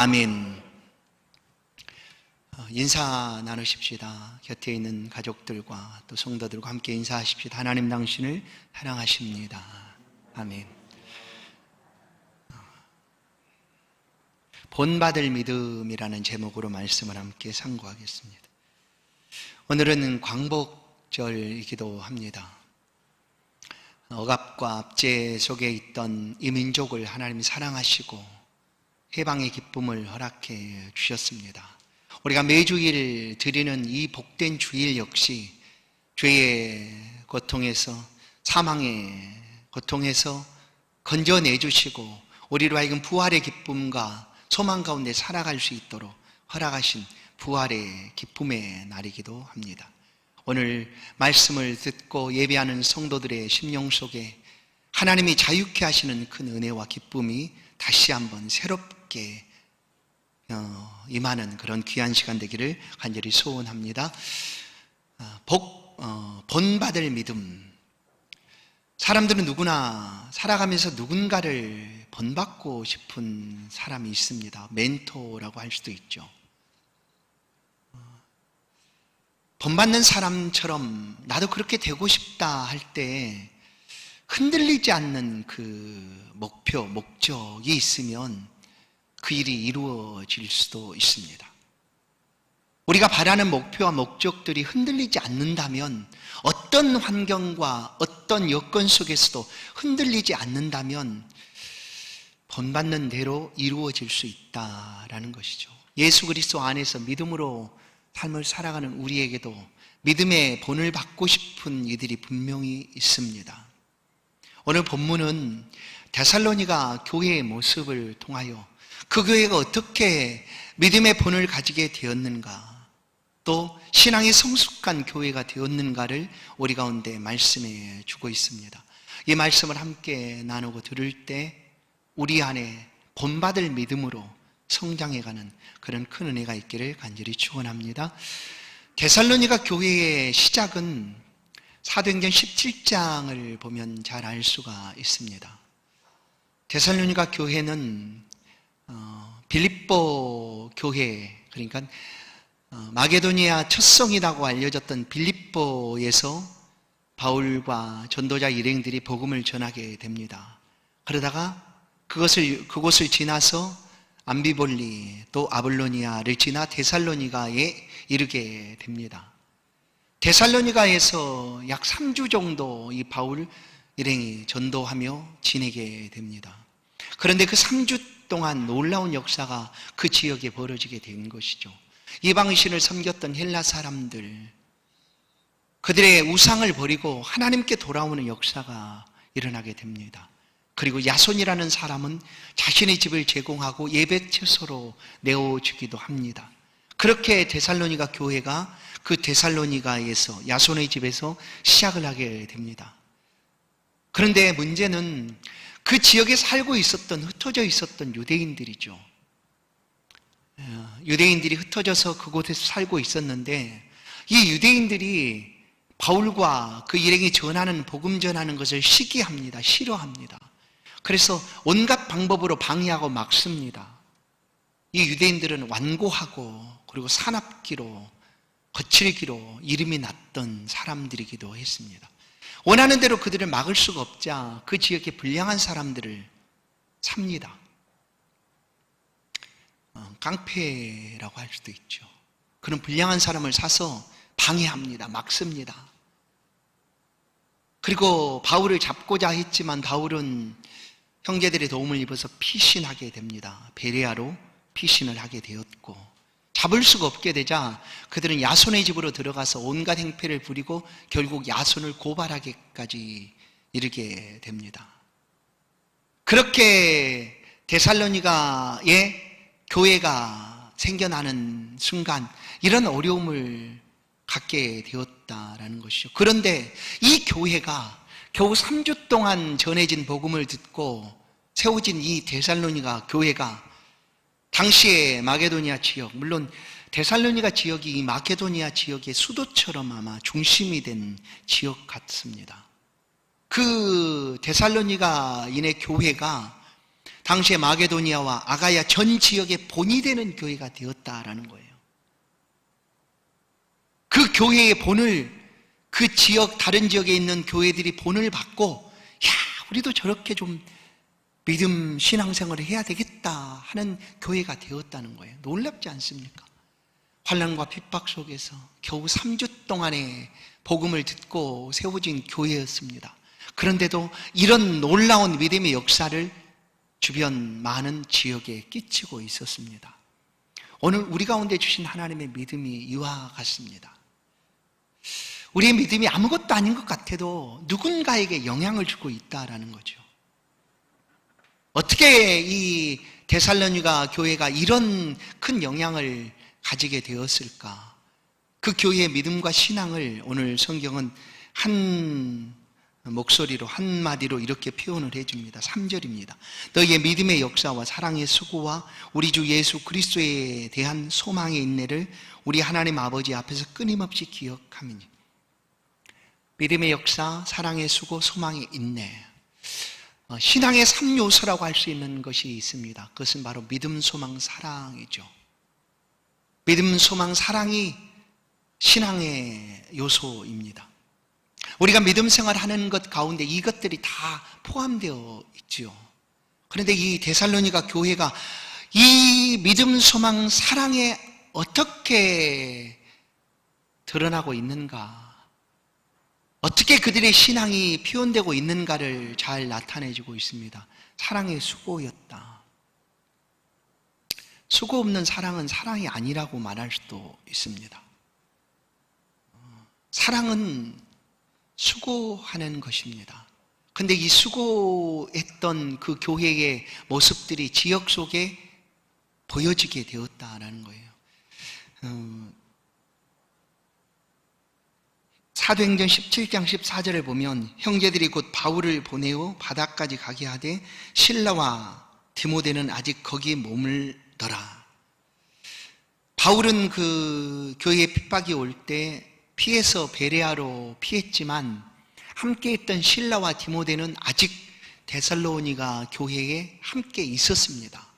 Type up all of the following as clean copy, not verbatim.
아멘. 인사 나누십시다. 곁에 있는 가족들과 또 성도들과 함께 인사하십시다. 하나님 당신을 사랑하십니다. 아멘. 본받을 믿음이라는 제목으로 말씀을 함께 상고하겠습니다. 오늘은 광복절이기도 합니다. 억압과 압제 속에 있던 이 민족을 하나님이 사랑하시고 해방의 기쁨을 허락해 주셨습니다. 우리가 매주일 드리는 이 복된 주일 역시 죄의 고통에서, 사망의 고통에서 건져내 주시고 우리로 하여금 부활의 기쁨과 소망 가운데 살아갈 수 있도록 허락하신 부활의 기쁨의 날이기도 합니다. 오늘 말씀을 듣고 예배하는 성도들의 심령 속에 하나님이 자유케 하시는 큰 은혜와 기쁨이 다시 한번 새롭게 임하는 그런 귀한 시간 되기를 간절히 소원합니다. 본받을 믿음. 사람들은 누구나 살아가면서 누군가를 본받고 싶은 사람이 있습니다. 멘토라고 할 수도 있죠. 본받는 사람처럼 나도 그렇게 되고 싶다 할 때 흔들리지 않는 그 목표, 목적이 있으면 그 일이 이루어질 수도 있습니다. 우리가 바라는 목표와 목적들이 흔들리지 않는다면, 어떤 환경과 어떤 여건 속에서도 흔들리지 않는다면 본받는 대로 이루어질 수 있다라는 것이죠. 예수 그리스도 안에서 믿음으로 삶을 살아가는 우리에게도 믿음의 본을 받고 싶은 이들이 분명히 있습니다. 오늘 본문은 데살로니가 교회의 모습을 통하여 그 교회가 어떻게 믿음의 본을 가지게 되었는가, 또 신앙이 성숙한 교회가 되었는가를 우리 가운데 말씀해 주고 있습니다. 이 말씀을 함께 나누고 들을 때 우리 안에 본받을 믿음으로 성장해가는 그런 큰 은혜가 있기를 간절히 축원합니다. 데살로니가 교회의 시작은 사도행전 17장을 보면 잘 알 수가 있습니다. 데살로니가 교회는 빌립보 교회, 그러니까 마게도니아 첫 성이라고 알려졌던 빌립보에서 바울과 전도자 일행들이 복음을 전하게 됩니다. 그러다가 그곳을 지나서 암비볼리 또 아볼로니아를 지나 데살로니가에 이르게 됩니다. 데살로니가에서 약 3주 정도 이 바울 일행이 전도하며 지내게 됩니다. 그런데 그 3주 동안 놀라운 역사가 그 지역에 벌어지게 된 것이죠. 이방신을 섬겼던 헬라 사람들, 그들의 우상을 버리고 하나님께 돌아오는 역사가 일어나게 됩니다. 그리고 야손이라는 사람은 자신의 집을 제공하고 예배 처소로 내어주기도 합니다. 그렇게 데살로니가 교회가 그 데살로니가에서 야손의 집에서 시작을 하게 됩니다. 그런데 문제는 그 지역에 살고 있었던, 흩어져 있었던 유대인들이죠. 유대인들이 흩어져서 그곳에서 살고 있었는데 이 유대인들이 바울과 그 일행이 전하는, 복음 전하는 것을 시기합니다. 싫어합니다. 그래서 온갖 방법으로 방해하고 막습니다. 이 유대인들은 완고하고 그리고 사납기로, 거칠기로 이름이 났던 사람들이기도 했습니다. 원하는 대로 그들을 막을 수가 없자 그 지역의 불량한 사람들을 삽니다. 깡패라고 할 수도 있죠. 그런 불량한 사람을 사서 방해합니다. 막습니다. 그리고 바울을 잡고자 했지만 바울은 형제들의 도움을 입어서 피신하게 됩니다. 베레아로 피신을 하게 되었고, 잡을 수가 없게 되자 그들은 야손의 집으로 들어가서 온갖 행패를 부리고 결국 야손을 고발하기까지 이르게 됩니다. 그렇게 데살로니가의 교회가 생겨나는 순간 이런 어려움을 갖게 되었다라는 것이죠. 그런데 이 교회가 겨우 3주 동안 전해진 복음을 듣고 세워진 이 데살로니가 교회가 당시에 마게도니아 지역, 물론 데살로니가 지역이 이 마게도니아 지역의 수도처럼 아마 중심이 된 지역 같습니다. 그 데살로니가인의 교회가 당시에 마게도니아와 아가야 전 지역의 본이 되는 교회가 되었다라는 거예요. 그 교회의 본을 그 지역 다른 지역에 있는 교회들이 본을 받고 야, 우리도 저렇게 좀 믿음 신앙생활을 해야 되겠다 하는 교회가 되었다는 거예요. 놀랍지 않습니까? 환난과 핍박 속에서 겨우 3주 동안의 복음을 듣고 세워진 교회였습니다. 그런데도 이런 놀라운 믿음의 역사를 주변 많은 지역에 끼치고 있었습니다. 오늘 우리 가운데 주신 하나님의 믿음이 이와 같습니다. 우리의 믿음이 아무것도 아닌 것 같아도 누군가에게 영향을 주고 있다라는 거죠. 어떻게 이 데살로니가 교회가 이런 큰 영향을 가지게 되었을까? 그 교회의 믿음과 신앙을 오늘 성경은 한 목소리로 한마디로 이렇게 표현을 해줍니다. 3절입니다. 너희의 믿음의 역사와 사랑의 수고와 우리 주 예수 그리스도에 대한 소망의 인내를 우리 하나님 아버지 앞에서 끊임없이 기억하미니. 믿음의 역사, 사랑의 수고, 소망의 인내. 신앙의 3요소라고 할 수 있는 것이 있습니다. 그것은 바로 믿음, 소망, 사랑이죠. 믿음, 소망, 사랑이 신앙의 요소입니다. 우리가 믿음 생활하는 것 가운데 이것들이 다 포함되어 있죠. 그런데 이 데살로니가 교회가 이 믿음, 소망, 사랑에 어떻게 드러나고 있는가, 어떻게 그들의 신앙이 표현되고 있는가를 잘 나타내주고 있습니다. 사랑의 수고였다. 수고 없는 사랑은 사랑이 아니라고 말할 수도 있습니다. 사랑은 수고하는 것입니다. 근데 이 수고했던 그 교회의 모습들이 지역 속에 보여지게 되었다라는 거예요. 사도행전 17장 14절을 보면 형제들이 곧 바울을 보내어 바다까지 가게 하되 실라와 디모데는 아직 거기에 머물더라. 바울은 그 교회에 핍박이 올 때 피해서 베레아로 피했지만 함께 있던 실라와 디모데는 아직 데살로니가 교회에 함께 있었습니다.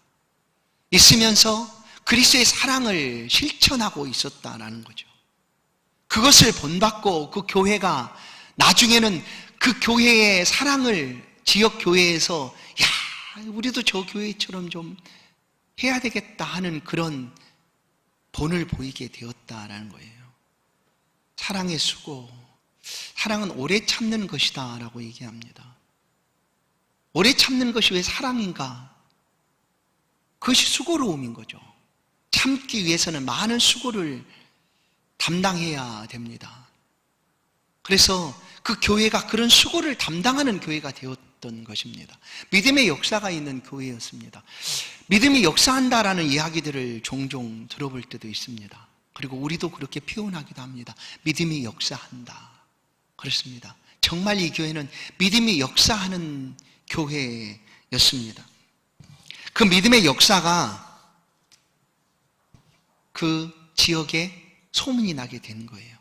있으면서 그리스도의 사랑을 실천하고 있었다라는 거죠. 그것을 본받고 그 교회가 나중에는 그 교회의 사랑을 지역 교회에서 야, 우리도 저 교회처럼 좀 해야 되겠다 하는 그런 본을 보이게 되었다라는 거예요. 사랑의 수고, 사랑은 오래 참는 것이다 라고 얘기합니다. 오래 참는 것이 왜 사랑인가? 그것이 수고로움인 거죠. 참기 위해서는 많은 수고를 담당해야 됩니다. 그래서 그 교회가 그런 수고를 담당하는 교회가 되었던 것입니다. 믿음의 역사가 있는 교회였습니다. 믿음이 역사한다라는 이야기들을 종종 들어볼 때도 있습니다. 그리고 우리도 그렇게 표현하기도 합니다. 믿음이 역사한다. 그렇습니다. 정말 이 교회는 믿음이 역사하는 교회였습니다. 그 믿음의 역사가 그 지역에 소문이 나게 된 거예요.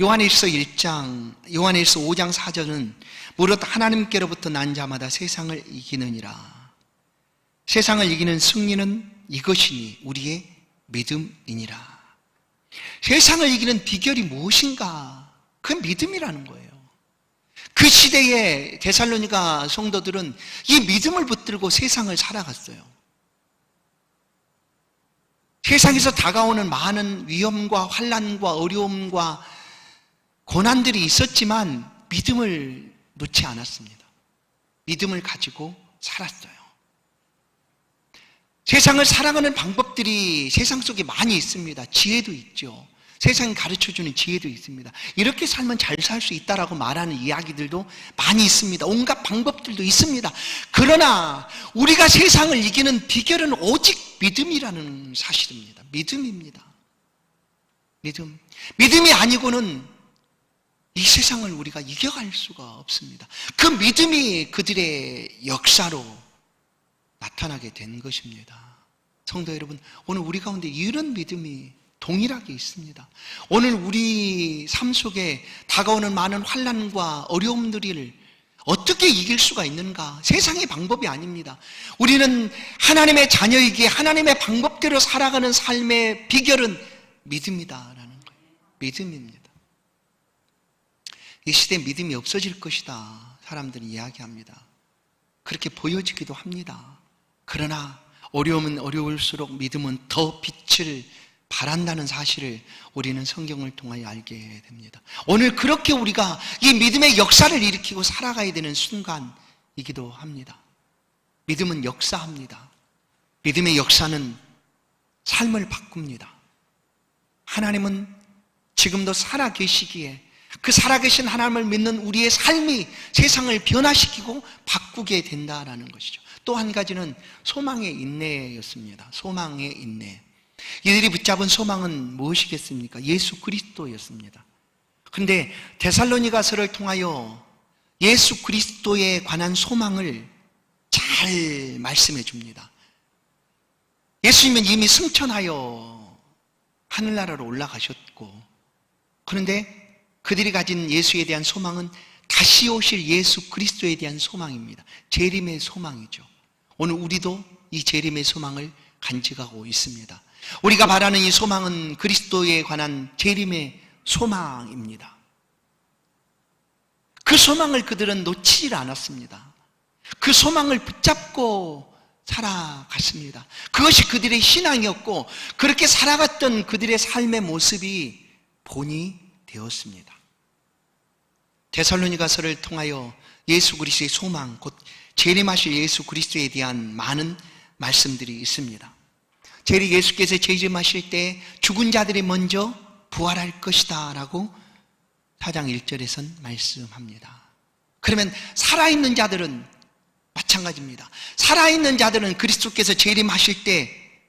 요한일서 5장 4절은 무릇 하나님께로부터 난 자마다 세상을 이기느니라. 세상을 이기는 승리는 이것이니 우리의 믿음이니라. 세상을 이기는 비결이 무엇인가? 그 믿음이라는 거예요. 그 시대의 데살로니가 성도들은 이 믿음을 붙들고 세상을 살아갔어요. 세상에서 다가오는 많은 위험과 환난과 어려움과 고난들이 있었지만 믿음을 놓지 않았습니다. 믿음을 가지고 살았어요. 세상을 살아가는 방법들이 세상 속에 많이 있습니다. 지혜도 있죠. 세상이 가르쳐주는 지혜도 있습니다. 이렇게 살면 잘 살 수 있다라고 말하는 이야기들도 많이 있습니다. 온갖 방법들도 있습니다. 그러나 우리가 세상을 이기는 비결은 오직 믿음이라는 사실입니다. 믿음입니다. 믿음이 아니고는 이 세상을 우리가 이겨갈 수가 없습니다. 그 믿음이 그들의 역사로 나타나게 된 것입니다. 성도 여러분, 오늘 우리 가운데 이런 믿음이 동일하게 있습니다. 오늘 우리 삶 속에 다가오는 많은 환난과 어려움들을 어떻게 이길 수가 있는가? 세상의 방법이 아닙니다. 우리는 하나님의 자녀이기에 하나님의 방법대로 살아가는 삶의 비결은 믿음이다라는 거예요. 믿음입니다. 이 시대에 믿음이 없어질 것이다, 사람들이 이야기합니다. 그렇게 보여지기도 합니다. 그러나 어려움은 어려울수록 믿음은 더 빛을 발한다는 사실을 우리는 성경을 통하여 알게 됩니다. 오늘 그렇게 우리가 이 믿음의 역사를 일으키고 살아가야 되는 순간이기도 합니다. 믿음은 역사합니다. 믿음의 역사는 삶을 바꿉니다. 하나님은 지금도 살아계시기에 그 살아계신 하나님을 믿는 우리의 삶이 세상을 변화시키고 바꾸게 된다라는 것이죠. 또 한 가지는 소망의 인내였습니다. 소망의 인내. 이들이 붙잡은 소망은 무엇이겠습니까? 예수 그리스도였습니다. 그런데 데살로니가서를 통하여 예수 그리스도에 관한 소망을 잘 말씀해 줍니다. 예수님은 이미 승천하여 하늘나라로 올라가셨고, 그런데 그들이 가진 예수에 대한 소망은 다시 오실 예수 그리스도에 대한 소망입니다. 재림의 소망이죠. 오늘 우리도 이 재림의 소망을 간직하고 있습니다. 우리가 바라는 이 소망은 그리스도에 관한 재림의 소망입니다. 그 소망을 그들은 놓치질 않았습니다. 그 소망을 붙잡고 살아갔습니다. 그것이 그들의 신앙이었고, 그렇게 살아갔던 그들의 삶의 모습이 본이 되었습니다. 데살로니가서를 통하여 예수 그리스도의 소망, 곧 재림하실 예수 그리스도에 대한 많은 말씀들이 있습니다. 예수께서 재림하실 때 죽은 자들이 먼저 부활할 것이다 라고 4장 1절에선 말씀합니다. 그러면 살아있는 자들은 마찬가지입니다. 살아있는 자들은 그리스도께서 재림하실 때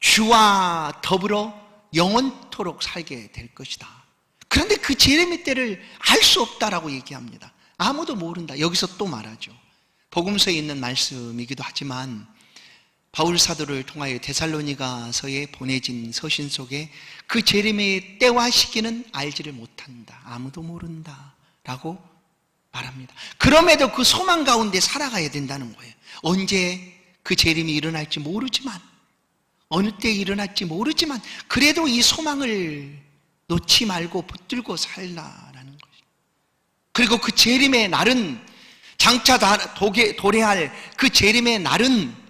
주와 더불어 영원토록 살게 될 것이다. 그런데 그 재림의 때를 알 수 없다라고 얘기합니다. 아무도 모른다. 여기서 또 말하죠. 복음서에 있는 말씀이기도 하지만 바울 사도를 통하여 데살로니가서에 보내진 서신 속에 그 재림의 때와 시기는 알지를 못한다. 아무도 모른다 라고 말합니다. 그럼에도 그 소망 가운데 살아가야 된다는 거예요. 언제 그 재림이 일어날지 모르지만, 어느 때 일어날지 모르지만, 그래도 이 소망을 놓지 말고 붙들고 살라라는 것이죠. 그리고 그 재림의 날은, 장차 도래할 그 재림의 날은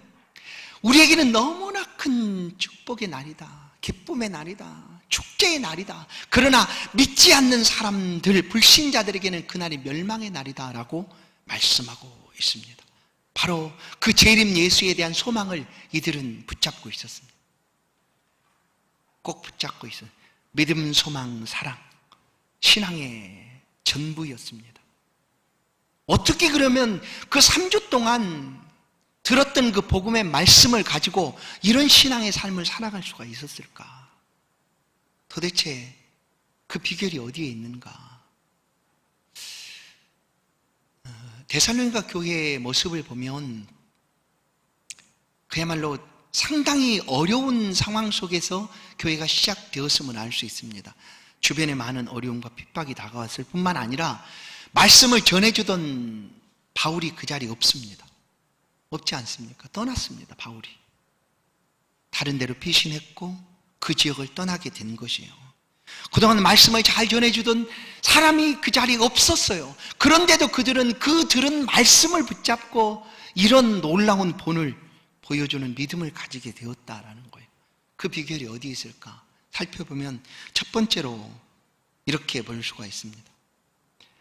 우리에게는 너무나 큰 축복의 날이다, 기쁨의 날이다, 축제의 날이다. 그러나 믿지 않는 사람들, 불신자들에게는 그날이 멸망의 날이다 라고 말씀하고 있습니다. 바로 그 재림 예수에 대한 소망을 이들은 붙잡고 있었습니다. 꼭 붙잡고 있어요. 믿음, 소망, 사랑, 신앙의 전부였습니다. 어떻게 그러면 그 3주 동안 들었던 그 복음의 말씀을 가지고 이런 신앙의 삶을 살아갈 수가 있었을까? 도대체 그 비결이 어디에 있는가? 데살로니가 교회의 모습을 보면 그야말로 상당히 어려운 상황 속에서 교회가 시작되었음을 알 수 있습니다. 주변에 많은 어려움과 핍박이 다가왔을 뿐만 아니라 말씀을 전해주던 바울이 그 자리에 없습니다. 없지 않습니까? 떠났습니다. 바울이 다른 데로 피신했고 그 지역을 떠나게 된 것이에요. 그동안 말씀을 잘 전해주던 사람이 그 자리에 없었어요. 그런데도 그들은 그 들은 말씀을 붙잡고 이런 놀라운 본을 보여주는 믿음을 가지게 되었다라는 거예요. 그 비결이 어디 있을까? 살펴보면 첫 번째로 이렇게 볼 수가 있습니다.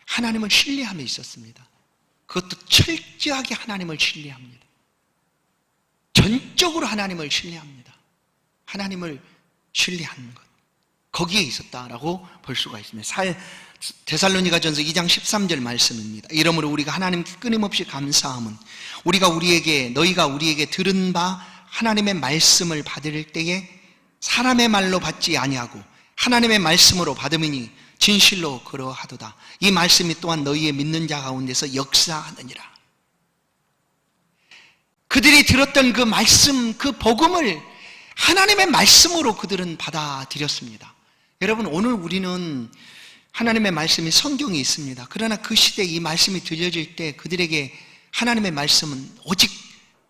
하나님을 신뢰함에 있었습니다. 그것도 철저하게 하나님을 신뢰합니다. 전적으로 하나님을 신뢰합니다. 하나님을 신뢰하는 것, 거기에 있었다라고 볼 수가 있습니다. 데살로니가전서 2장 13절 말씀입니다. 이러므로 우리가 하나님께 끊임없이 감사함은 너희가 우리에게 들은 바 하나님의 말씀을 받을 때에 사람의 말로 받지 아니하고 하나님의 말씀으로 받음이니 진실로 그러하도다. 이 말씀이 또한 너희의 믿는 자 가운데서 역사하느니라. 그들이 들었던 그 말씀, 그 복음을 하나님의 말씀으로 그들은 받아들였습니다. 여러분, 오늘 우리는 하나님의 말씀이 성경에 있습니다. 그러나 그 시대에 이 말씀이 들려질 때 그들에게 하나님의 말씀은 오직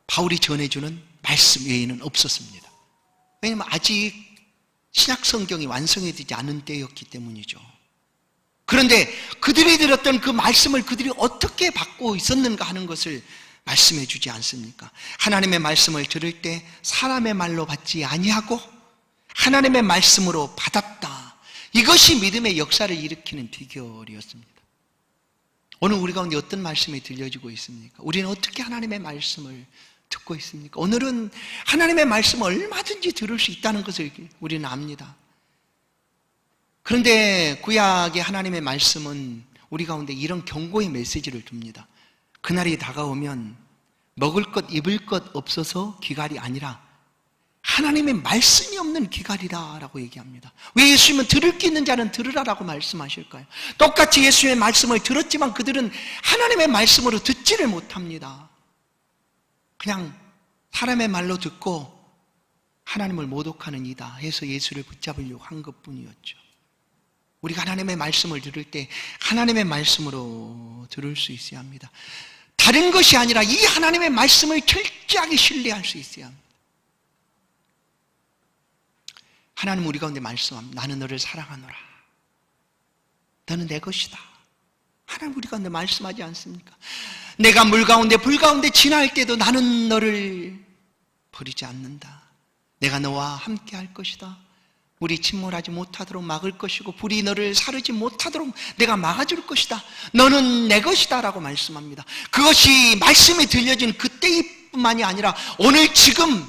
바울이 전해주는 말씀 외에는 없었습니다. 왜냐하면 아직 신약 성경이 완성이 되지 않은 때였기 때문이죠. 그런데 그들이 들었던 그 말씀을 그들이 어떻게 받고 있었는가 하는 것을 말씀해 주지 않습니까? 하나님의 말씀을 들을 때 사람의 말로 받지 아니하고 하나님의 말씀으로 받았다. 이것이 믿음의 역사를 일으키는 비결이었습니다. 오늘 우리 가운데 어떤 말씀이 들려지고 있습니까? 우리는 어떻게 하나님의 말씀을 듣고 있습니까? 오늘은 하나님의 말씀을 얼마든지 들을 수 있다는 것을 우리는 압니다. 그런데 구약의 하나님의 말씀은 우리 가운데 이런 경고의 메시지를 줍니다. 그날이 다가오면 먹을 것 입을 것 없어서 기갈이 아니라 하나님의 말씀이 없는 기갈이다라고 얘기합니다. 왜 예수님은 들을 게 있는 자는 들으라라고 말씀하실까요? 똑같이 예수의 말씀을 들었지만 그들은 하나님의 말씀으로 듣지를 못합니다. 그냥 사람의 말로 듣고 하나님을 모독하는 이다 해서 예수를 붙잡으려고 한 것뿐이었죠. 우리가 하나님의 말씀을 들을 때 하나님의 말씀으로 들을 수 있어야 합니다. 다른 것이 아니라 이 하나님의 말씀을 철저하게 신뢰할 수 있어야 합니다. 하나님 우리 가운데 말씀합니다. 나는 너를 사랑하노라. 너는 내 것이다. 하나님 우리 가운데 말씀하지 않습니까? 내가 물 가운데 불 가운데 지날 때도 나는 너를 버리지 않는다. 내가 너와 함께 할 것이다. 물이 침몰하지 못하도록 막을 것이고 불이 너를 사르지 못하도록 내가 막아줄 것이다. 너는 내 것이다 라고 말씀합니다. 그것이 말씀이 들려진 그때뿐만이 아니라 오늘 지금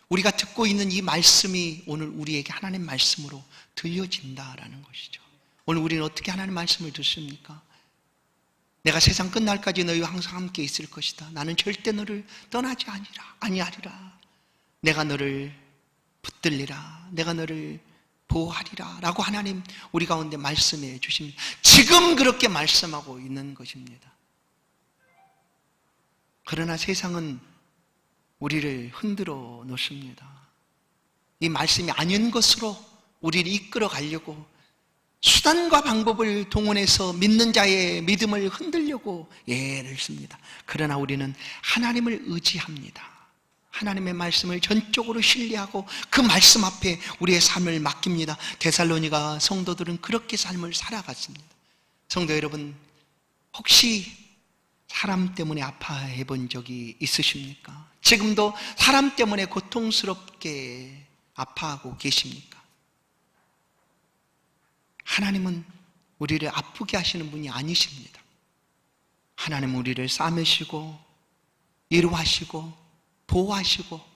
우리가 듣고 있는 이 말씀이 오늘 우리에게 하나님 말씀으로 들려진다라는 것이죠. 오늘 우리는 어떻게 하나님 말씀을 듣습니까? 내가 세상 끝날까지 너희와 항상 함께 있을 것이다. 나는 절대 너를 떠나지 아니하리라. 내가 너를 붙들리라. 내가 너를 보호하리라 라고 하나님 우리 가운데 말씀해 주십니다. 지금 그렇게 말씀하고 있는 것입니다. 그러나 세상은 우리를 흔들어 놓습니다. 이 말씀이 아닌 것으로 우리를 이끌어 가려고 수단과 방법을 동원해서 믿는 자의 믿음을 흔들려고 애를 씁니다. 그러나 우리는 하나님을 의지합니다. 하나님의 말씀을 전적으로 신뢰하고 그 말씀 앞에 우리의 삶을 맡깁니다. 데살로니가 성도들은 그렇게 삶을 살아갔습니다. 성도 여러분, 혹시 사람 때문에 아파해 본 적이 있으십니까? 지금도 사람 때문에 고통스럽게 아파하고 계십니까? 하나님은 우리를 아프게 하시는 분이 아니십니다. 하나님은 우리를 싸매시고 위로하시고 보호하시고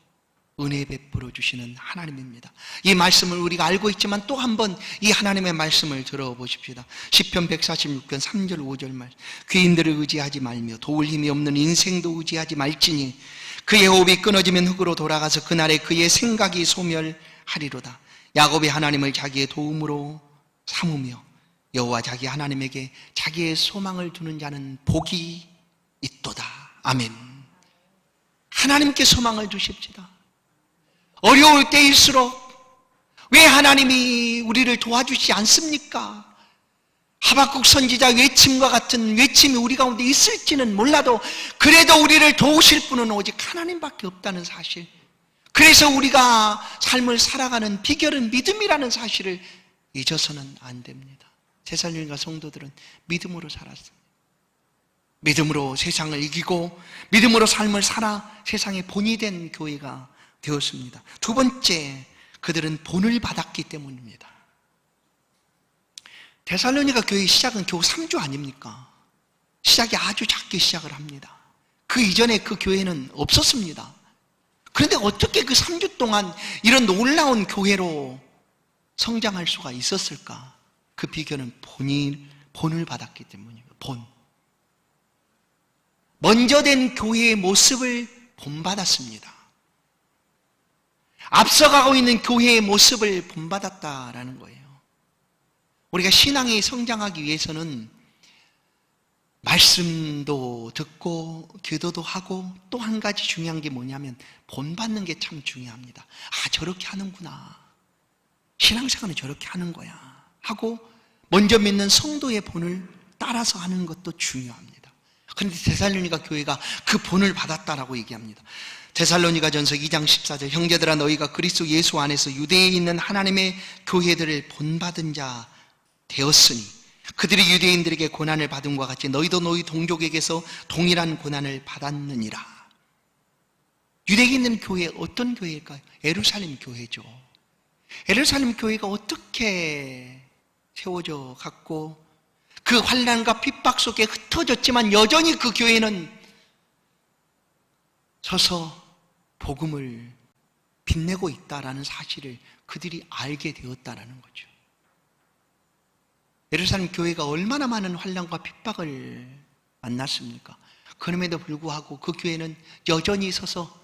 은혜 베풀어 주시는 하나님입니다. 이 말씀을 우리가 알고 있지만 또 한 번 이 하나님의 말씀을 들어보십시다. 시편 146편 3절 5절 말씀. 귀인들을 의지하지 말며 도울 힘이 없는 인생도 의지하지 말지니 그의 호흡이 끊어지면 흙으로 돌아가서 그날에 그의 생각이 소멸하리로다. 야곱의 하나님을 자기의 도움으로 삼으며 여호와 자기 하나님에게 자기의 소망을 두는 자는 복이 있도다. 아멘. 하나님께 소망을 두십시다. 어려울 때일수록 왜 하나님이 우리를 도와주지 않습니까? 하박국 선지자 외침과 같은 외침이 우리 가운데 있을지는 몰라도 그래도 우리를 도우실 분은 오직 하나님밖에 없다는 사실, 그래서 우리가 삶을 살아가는 비결은 믿음이라는 사실을 잊어서는 안 됩니다. 데살로니가 성도들은 믿음으로 살았습니다. 믿음으로 세상을 이기고 믿음으로 삶을 살아 세상의 본이 된 교회가 되었습니다. 두 번째, 그들은 본을 받았기 때문입니다. 데살로니가 교회의 시작은 겨우 3주 아닙니까? 시작이 아주 작게 시작을 합니다. 그 이전에 그 교회는 없었습니다. 그런데 어떻게 그 3주 동안 이런 놀라운 교회로 성장할 수가 있었을까? 그 비결은 본을 받았기 때문입니다. 본. 먼저 된 교회의 모습을 본받았습니다. 앞서가고 있는 교회의 모습을 본받았다라는 거예요. 우리가 신앙이 성장하기 위해서는 말씀도 듣고 기도도 하고 또 한 가지 중요한 게 뭐냐면 본받는 게 참 중요합니다. 아, 저렇게 하는구나. 신앙생활은 저렇게 하는 거야 하고 먼저 믿는 성도의 본을 따라서 하는 것도 중요합니다. 그런데 데살로니가 교회가 그 본을 받았다라고 얘기합니다. 데살로니가전서 2장 14절, 형제들아 너희가 그리스도 예수 안에서 유대에 있는 하나님의 교회들을 본받은 자 되었으니 그들이 유대인들에게 고난을 받음과 같이 너희도 너희 동족에게서 동일한 고난을 받았느니라. 유대에 있는 교회, 어떤 교회일까요? 예루살렘 교회죠. 예루살렘 교회가 어떻게 세워져 갔고 그 환난과 핍박 속에 흩어졌지만 여전히 그 교회는 서서 복음을 빛내고 있다라는 사실을 그들이 알게 되었다라는 거죠. 예루살렘 교회가 얼마나 많은 환난과 핍박을 만났습니까? 그럼에도 불구하고 그 교회는 여전히 서서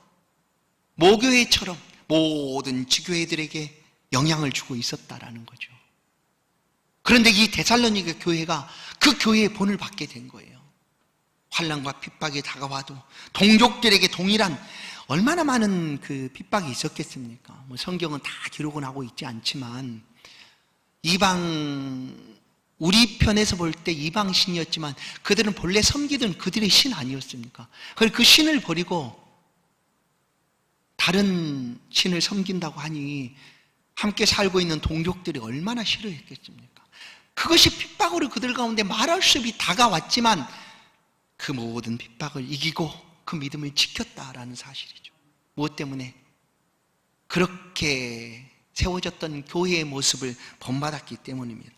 모교회처럼 모든 지교회들에게 영향을 주고 있었다라는 거죠. 그런데 이 데살로니가 교회가 그 교회의 본을 받게 된 거예요. 환난과 핍박이 다가와도 동족들에게 동일한, 얼마나 많은 그 핍박이 있었겠습니까? 뭐 성경은 다 기록은 하고 있지 않지만 우리 편에서 볼 때 이방 신이었지만 그들은 본래 섬기던 그들의 신 아니었습니까? 그래서 그 신을 버리고 다른 신을 섬긴다고 하니 함께 살고 있는 동족들이 얼마나 싫어했겠습니까? 그것이 핍박으로 그들 가운데 말할 수 없이 다가왔지만 그 모든 핍박을 이기고 그 믿음을 지켰다라는 사실이죠. 무엇 때문에? 그렇게 세워졌던 교회의 모습을 본받았기 때문입니다.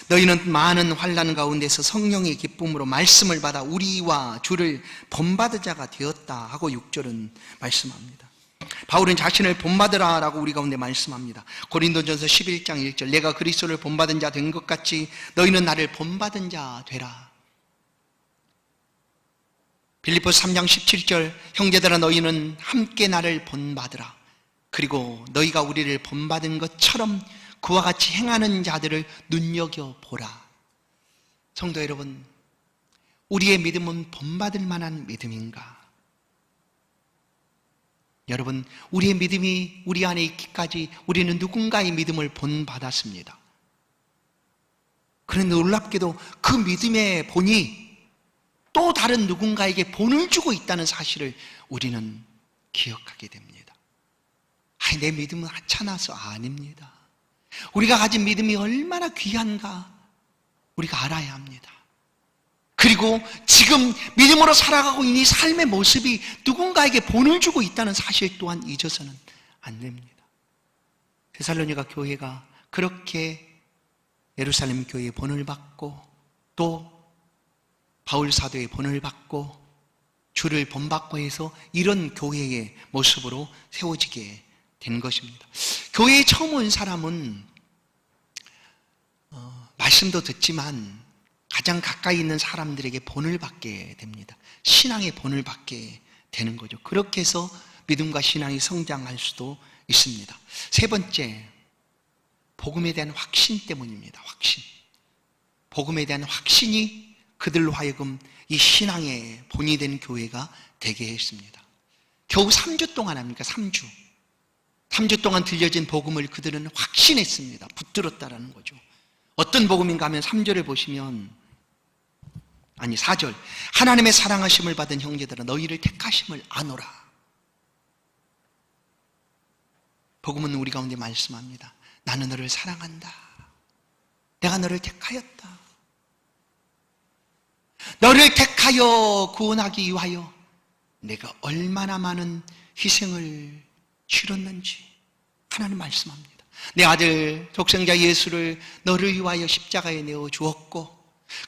너희는 많은 환난 가운데서 성령의 기쁨으로 말씀을 받아 우리와 주를 본받은 자가 되었다 하고 6절은 말씀합니다. 바울은 자신을 본받으라라고 우리 가운데 말씀합니다. 고린도전서 11장 1절, 내가 그리스도를 본받은 자 된 것 같이 너희는 나를 본받은 자 되라. 빌립보서 3장 17절, 형제들아 너희는 함께 나를 본받으라. 그리고 너희가 우리를 본받은 것처럼 그와 같이 행하는 자들을 눈여겨보라. 성도 여러분, 우리의 믿음은 본받을 만한 믿음인가? 여러분, 우리의 믿음이 우리 안에 있기까지 우리는 누군가의 믿음을 본받았습니다. 그런데 놀랍게도 그 믿음의 본이 또 다른 누군가에게 본을 주고 있다는 사실을 우리는 기억하게 됩니다. 내 믿음은 하찮아서 아닙니다. 우리가 가진 믿음이 얼마나 귀한가 우리가 알아야 합니다. 그리고 지금 믿음으로 살아가고 있는 이 삶의 모습이 누군가에게 본을 주고 있다는 사실 또한 잊어서는 안 됩니다. 데살로니가 교회가 그렇게 예루살렘 교회의 본을 받고 또 바울 사도의 본을 받고 주를 본받고 해서 이런 교회의 모습으로 세워지게 된 것입니다. 교회에 처음 온 사람은 말씀도 듣지만 가장 가까이 있는 사람들에게 본을 받게 됩니다. 신앙의 본을 받게 되는 거죠. 그렇게 해서 믿음과 신앙이 성장할 수도 있습니다. 세 번째, 복음에 대한 확신 때문입니다. 확신. 복음에 대한 확신이 그들로 하여금 이 신앙의 본이 된 교회가 되게 했습니다. 겨우 3주 동안 합니까? 3주 동안 들려진 복음을 그들은 확신했습니다. 붙들었다라는 거죠. 어떤 복음인가 하면 3절을 보시면, 4절, 하나님의 사랑하심을 받은 형제들아 너희를 택하심을 아노라. 복음은 우리 가운데 말씀합니다. 나는 너를 사랑한다. 내가 너를 택하였다. 너를 택하여 구원하기 위하여 내가 얼마나 많은 희생을 치렀는지 하나님 말씀합니다. 내 아들 독생자 예수를 너를 위하여 십자가에 내어 주었고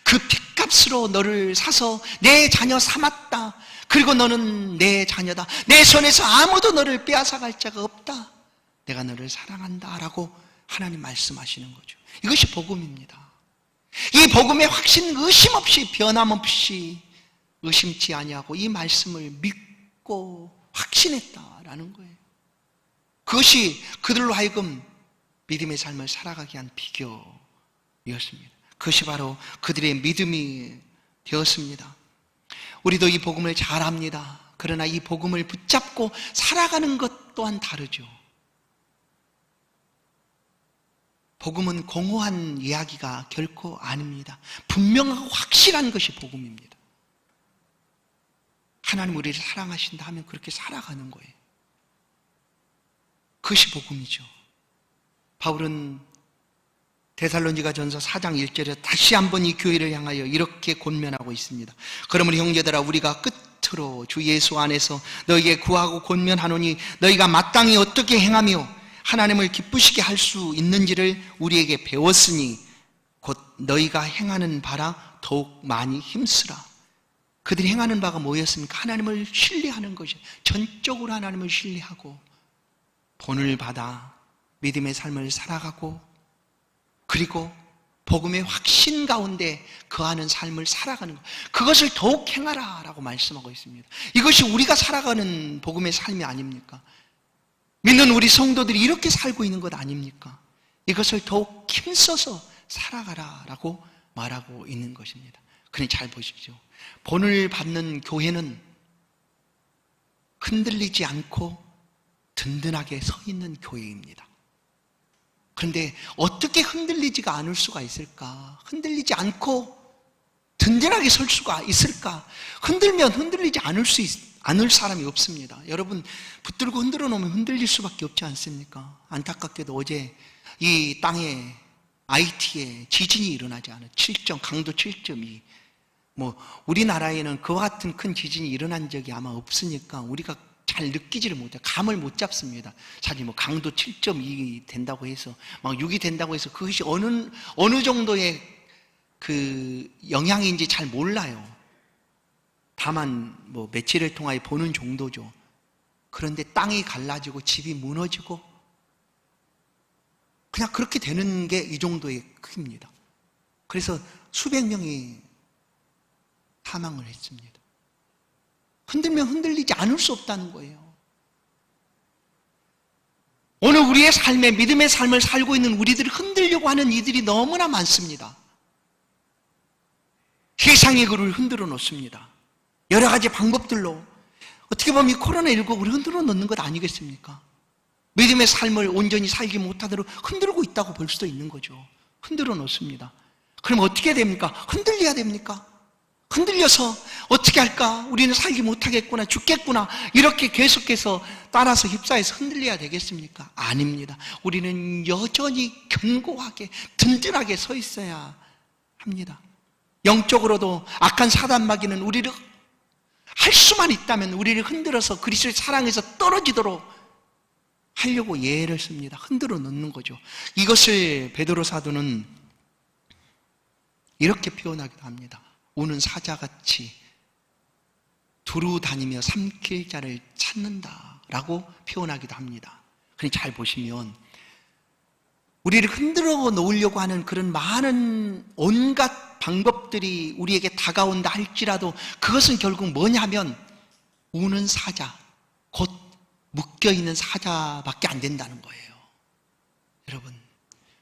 그 핏값으로 너를 사서 내 자녀 삼았다. 그리고 너는 내 자녀다. 내 손에서 아무도 너를 빼앗아갈 자가 없다. 내가 너를 사랑한다 라고 하나님 말씀하시는 거죠. 이것이 복음입니다. 이 복음의 확신, 의심 없이, 변함없이 의심치 아니하고 이 말씀을 믿고 확신했다라는 거예요. 그것이 그들로 하여금 믿음의 삶을 살아가게 한 비결이었습니다. 그것이 바로 그들의 믿음이 되었습니다. 우리도 이 복음을 잘 압니다. 그러나 이 복음을 붙잡고 살아가는 것 또한 다르죠. 복음은 공허한 이야기가 결코 아닙니다. 분명하고 확실한 것이 복음입니다. 하나님 우리를 사랑하신다 하면 그렇게 살아가는 거예요. 그것이 복음이죠. 바울은 데살로니가전서 4장 1절에 다시 한번 이 교회를 향하여 이렇게 권면하고 있습니다. 그러므로 형제들아 우리가 끝으로 주 예수 안에서 너희에게 구하고 권면하노니 너희가 마땅히 어떻게 행하며 하나님을 기쁘시게 할 수 있는지를 우리에게 배웠으니 곧 너희가 행하는 바라 더욱 많이 힘쓰라. 그들이 행하는 바가 뭐였습니까? 하나님을 신뢰하는 것이죠. 전적으로 하나님을 신뢰하고 본을 받아 믿음의 삶을 살아가고 그리고 복음의 확신 가운데 거하는 삶을 살아가는 것, 그것을 더욱 행하라 라고 말씀하고 있습니다. 이것이 우리가 살아가는 복음의 삶이 아닙니까? 믿는 우리 성도들이 이렇게 살고 있는 것 아닙니까? 이것을 더욱 힘써서 살아가라 라고 말하고 있는 것입니다. 그러니 잘 보십시오. 본을 받는 교회는 흔들리지 않고 든든하게 서 있는 교회입니다. 그런데 어떻게 흔들리지가 않을 수가 있을까? 흔들리지 않고 든든하게 설 수가 있을까? 흔들면 흔들리지 않을 사람이 없습니다. 여러분 붙들고 흔들어 놓으면 흔들릴 수밖에 없지 않습니까? 안타깝게도 어제 이 땅에 IT에 지진이 일어나지 않은 강도 7.2 우리나라에는 그와 같은 큰 지진이 일어난 적이 아마 없으니까 우리가 잘 느끼지를 못해요. 감을 못 잡습니다. 사실 강도 7.2 된다고 해서 6이 된다고 해서 그것이 어느 정도의 그 영향인지 잘 몰라요. 다만 매체를 통하여 보는 정도죠. 그런데 땅이 갈라지고 집이 무너지고 그냥 그렇게 되는 게 이 정도의 크기입니다. 그래서 수백 명이 사망을 했습니다. 흔들면 흔들리지 않을 수 없다는 거예요. 오늘 우리의 삶에 믿음의 삶을 살고 있는 우리들을 흔들려고 하는 이들이 너무나 많습니다. 세상이 그를 흔들어 놓습니다. 여러 가지 방법들로 어떻게 보면 이 코로나19가 우리 흔들어 놓는 것 아니겠습니까? 믿음의 삶을 온전히 살지 못하도록 흔들고 있다고 볼 수도 있는 거죠. 흔들어 놓습니다. 그럼 어떻게 됩니까? 흔들려야 됩니까? 흔들려서 어떻게 할까? 우리는 살지 못하겠구나, 죽겠구나, 이렇게 계속해서 따라서 휩싸여서 흔들려야 되겠습니까? 아닙니다. 우리는 여전히 견고하게 든든하게 서 있어야 합니다. 영적으로도 악한 사단마귀는 우리를 할 수만 있다면 우리를 흔들어서 그리스도의 사랑에서 떨어지도록 하려고 예를 씁니다. 흔들어 놓는 거죠. 이것을 베드로 사도는 이렇게 표현하기도 합니다. 우는 사자같이 두루 다니며 삼킬 자를 찾는다라고 표현하기도 합니다. 그러니 잘 보시면 우리를 흔들어 놓으려고 하는 그런 많은 온갖 방법들이 우리에게 다가온다 할지라도 그것은 결국 뭐냐면 우는 사자, 곧 묶여있는 사자밖에 안 된다는 거예요. 여러분,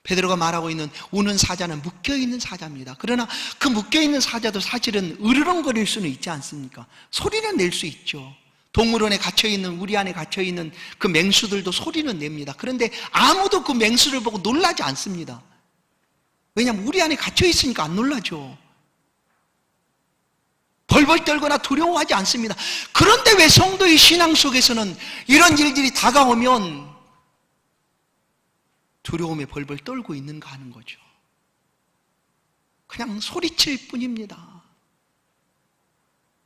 베드로가 말하고 있는 우는 사자는 묶여있는 사자입니다. 그러나 그 묶여있는 사자도 사실은 으르렁거릴 수는 있지 않습니까? 소리는 낼 수 있죠. 동물원에 갇혀있는, 우리 안에 갇혀있는 그 맹수들도 소리는 냅니다. 그런데 아무도 그 맹수를 보고 놀라지 않습니다. 왜냐하면 우리 안에 갇혀있으니까 안 놀라죠. 벌벌 떨거나 두려워하지 않습니다. 그런데 왜 성도의 신앙 속에서는 이런 일들이 다가오면 두려움에 벌벌 떨고 있는가 하는 거죠. 그냥 소리칠 뿐입니다.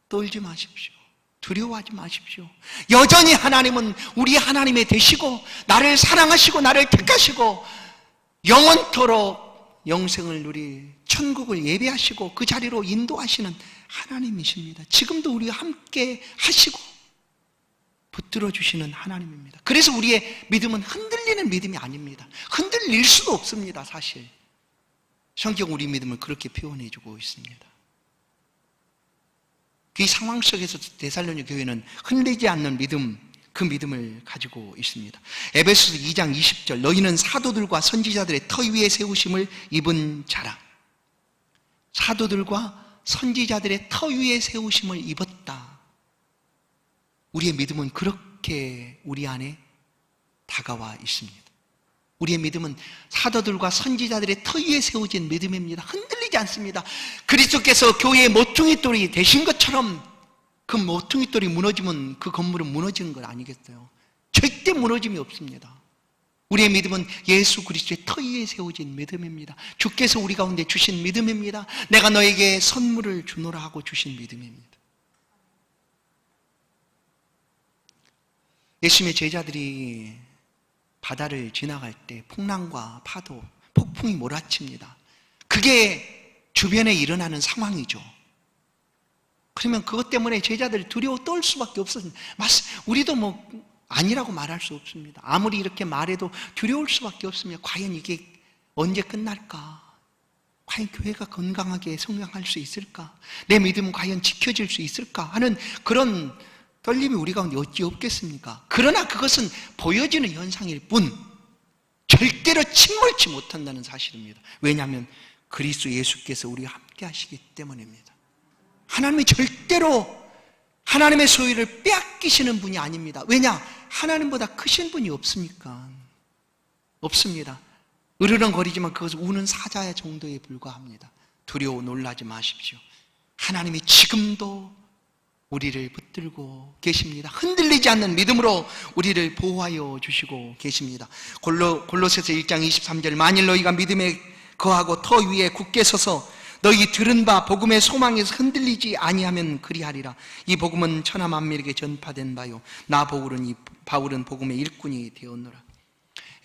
떨지 마십시오. 두려워하지 마십시오. 여전히 하나님은 우리 하나님이 되시고 나를 사랑하시고 나를 택하시고 영원토록 영생을 누릴 천국을 예배하시고 그 자리로 인도하시는 하나님이십니다. 지금도 우리와 함께 하시고 붙들어 주시는 하나님입니다. 그래서 우리의 믿음은 흔들리는 믿음이 아닙니다. 흔들릴 수도 없습니다. 사실 성경 우리 믿음을 그렇게 표현해 주고 있습니다. 이 상황 속에서 데살로니가 교회는 흔들리지 않는 믿음, 그 믿음을 가지고 있습니다. 에베소서 2장 20절, 너희는 사도들과 선지자들의 터 위에 세우심을 입은 자라. 사도들과 선지자들의 터 위에 세우심을 입었다. 우리의 믿음은 그렇게 우리 안에 다가와 있습니다. 우리의 믿음은 사도들과 선지자들의 터 위에 세워진 믿음입니다. 흔들리지 않습니다. 그리스도께서 교회의 모퉁이돌이 되신 것처럼 그 모퉁이돌이 무너지면 그 건물은 무너지는 건 아니겠어요? 절대 무너짐이 없습니다. 우리의 믿음은 예수 그리스도의 터 위에 세워진 믿음입니다. 주께서 우리 가운데 주신 믿음입니다. 내가 너에게 선물을 주노라 하고 주신 믿음입니다. 예수님의 제자들이 바다를 지나갈 때 풍랑과 파도, 폭풍이 몰아칩니다. 그게 주변에 일어나는 상황이죠. 그러면 그것 때문에 제자들이 두려워 떨 수밖에 없었습니다. 우리도 아니라고 말할 수 없습니다. 아무리 이렇게 말해도 두려울 수밖에 없습니다. 과연 이게 언제 끝날까? 과연 교회가 건강하게 성장할 수 있을까? 내 믿음은 과연 지켜질 수 있을까? 하는 그런 떨림이 우리 가운데 어찌 없겠습니까? 그러나 그것은 보여지는 현상일 뿐 절대로 침몰치 못한다는 사실입니다. 왜냐하면 그리스도 예수께서 우리와 함께 하시기 때문입니다. 하나님이 절대로 하나님의 소유를 빼앗기시는 분이 아닙니다. 왜냐? 하나님보다 크신 분이 없습니까? 없습니다. 으르렁거리지만 그것은 우는 사자 정도에 불과합니다. 두려워 놀라지 마십시오. 하나님이 지금도 우리를 붙들고 계십니다. 흔들리지 않는 믿음으로 우리를 보호하여 주시고 계십니다. 골로새서 1장 23절 만일 너희가 믿음에 거하고 터 위에 굳게 서서 너희 들은 바 복음의 소망에서 흔들리지 아니하면 그리하리라. 이 복음은 천하 만민에게 전파된 바요 나 바울은 복음의 일꾼이 되었노라.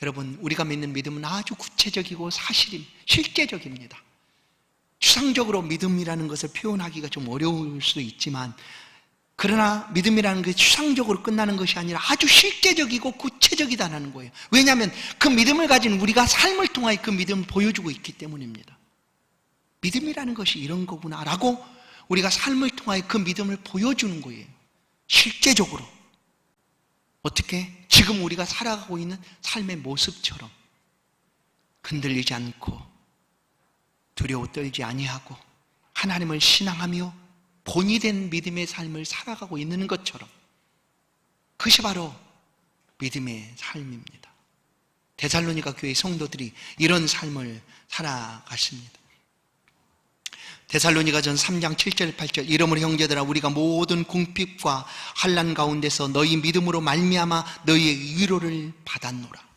여러분, 우리가 믿는 믿음은 아주 구체적이고 실제적입니다. 추상적으로 믿음이라는 것을 표현하기가 좀 어려울 수도 있지만, 그러나 믿음이라는 게 추상적으로 끝나는 것이 아니라 아주 실제적이고 구체적이다는 거예요. 왜냐하면 그 믿음을 가진 우리가 삶을 통하여 그 믿음을 보여주고 있기 때문입니다. 믿음이라는 것이 이런 거구나라고 우리가 삶을 통하여 그 믿음을 보여주는 거예요. 실제적으로. 어떻게? 지금 우리가 살아가고 있는 삶의 모습처럼 흔들리지 않고 두려워 떨지 아니하고 하나님을 신앙하며 본이 된 믿음의 삶을 살아가고 있는 것처럼, 그것이 바로 믿음의 삶입니다. 데살로니가 교회 성도들이 이런 삶을 살아갔습니다. 데살로니가전 3장 7절 8절 이러므로 형제들아 우리가 모든 궁핍과 환난 가운데서 너희 믿음으로 말미암아 너희의 위로를 받았노라.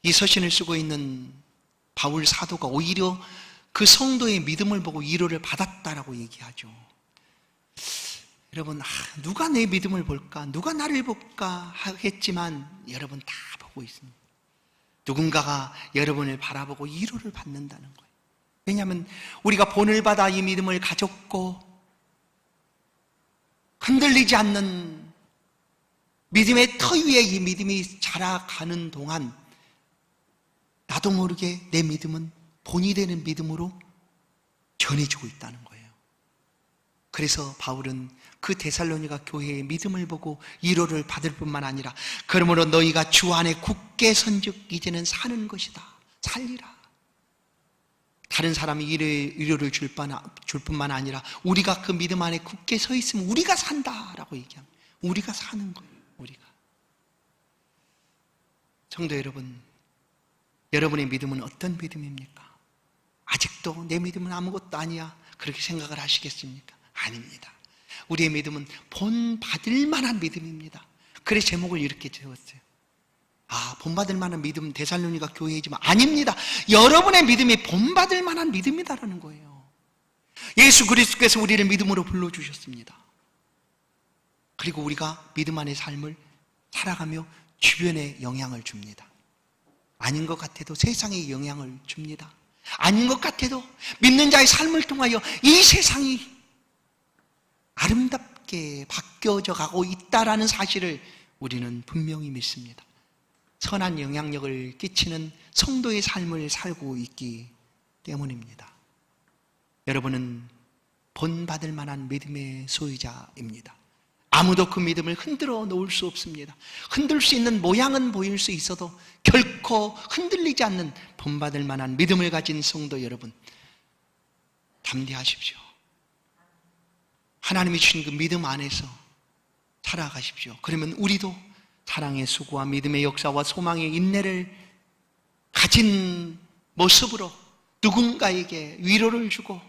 이 서신을 쓰고 있는 바울 사도가 오히려 그 성도의 믿음을 보고 위로를 받았다라고 얘기하죠. 여러분, 누가 내 믿음을 볼까? 누가 나를 볼까? 하겠지만 여러분 다 보고 있습니다. 누군가가 여러분을 바라보고 위로를 받는다는 거예요. 왜냐하면 우리가 본을 받아 이 믿음을 가졌고 흔들리지 않는 믿음의 터 위에 이 믿음이 자라가는 동안 나도 모르게 내 믿음은 본이 되는 믿음으로 전해지고 있다는 거예요. 그래서 바울은 그 데살로니가 교회의 믿음을 보고 위로를 받을 뿐만 아니라 그러므로 너희가 주 안에 굳게 선즉 이제는 사는 것이다. 살리라. 다른 사람이 위로를 줄 뿐만 아니라 우리가 그 믿음 안에 굳게 서 있으면 우리가 산다라고 얘기합니다. 우리가 사는 거예요. 우리가. 성도 여러분, 여러분의 믿음은 어떤 믿음입니까? 아직도 내 믿음은 아무것도 아니야 그렇게 생각을 하시겠습니까? 아닙니다. 우리의 믿음은 본받을 만한 믿음입니다. 그래서 제목을 이렇게 지었어요. 본받을 만한 믿음 데살로니가 교회이지만 아닙니다. 여러분의 믿음이 본받을 만한 믿음이다라는 거예요. 예수 그리스도께서 우리를 믿음으로 불러주셨습니다. 그리고 우리가 믿음 안의 삶을 살아가며 주변에 영향을 줍니다. 아닌 것 같아도 세상에 영향을 줍니다. 아닌 것 같아도 믿는 자의 삶을 통하여 이 세상이 아름답게 바뀌어져 가고 있다라는 사실을 우리는 분명히 믿습니다. 선한 영향력을 끼치는 성도의 삶을 살고 있기 때문입니다. 여러분은 본받을 만한 믿음의 소유자입니다. 아무도 그 믿음을 흔들어 놓을 수 없습니다. 흔들 수 있는 모양은 보일 수 있어도 결코 흔들리지 않는 본받을 만한 믿음을 가진 성도 여러분, 담대하십시오. 하나님이 주신 그 믿음 안에서 살아가십시오. 그러면 우리도 사랑의 수고와 믿음의 역사와 소망의 인내를 가진 모습으로 누군가에게 위로를 주고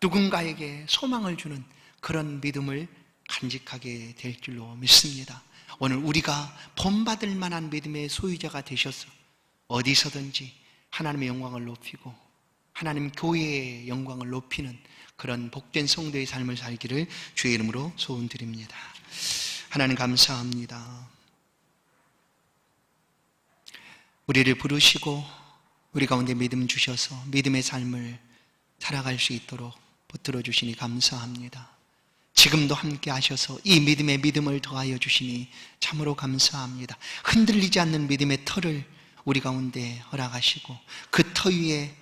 누군가에게 소망을 주는 그런 믿음을 간직하게 될 줄로 믿습니다. 오늘 우리가 본받을 만한 믿음의 소유자가 되셔서 어디서든지 하나님의 영광을 높이고 하나님 교회의 영광을 높이는 그런 복된 성도의 삶을 살기를 주의 이름으로 소원드립니다. 하나님 감사합니다. 우리를 부르시고 우리 가운데 믿음 주셔서 믿음의 삶을 살아갈 수 있도록 붙들어 주시니 감사합니다. 지금도 함께 하셔서 이 믿음의 믿음을 더하여 주시니 참으로 감사합니다. 흔들리지 않는 믿음의 터를 우리 가운데 허락하시고 그 터 위에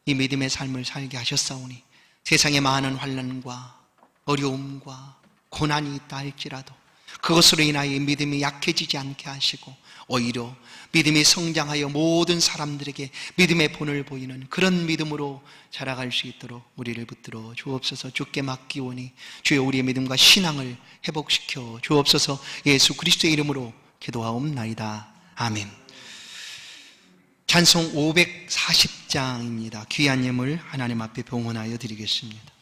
이 믿음의 삶을 살게 하셨사오니 세상에 많은 환난과 어려움과 고난이 있다 할지라도 그것으로 인하여 믿음이 약해지지 않게 하시고 오히려 믿음이 성장하여 모든 사람들에게 믿음의 본을 보이는 그런 믿음으로 자라갈 수 있도록 우리를 붙들어 주옵소서. 주께 맡기오니 주여 우리의 믿음과 신앙을 회복시켜 주옵소서. 예수 그리스도의 이름으로 기도하옵나이다. 아멘. 찬송 540장입니다. 귀한 예물 하나님 앞에 봉헌하여 드리겠습니다.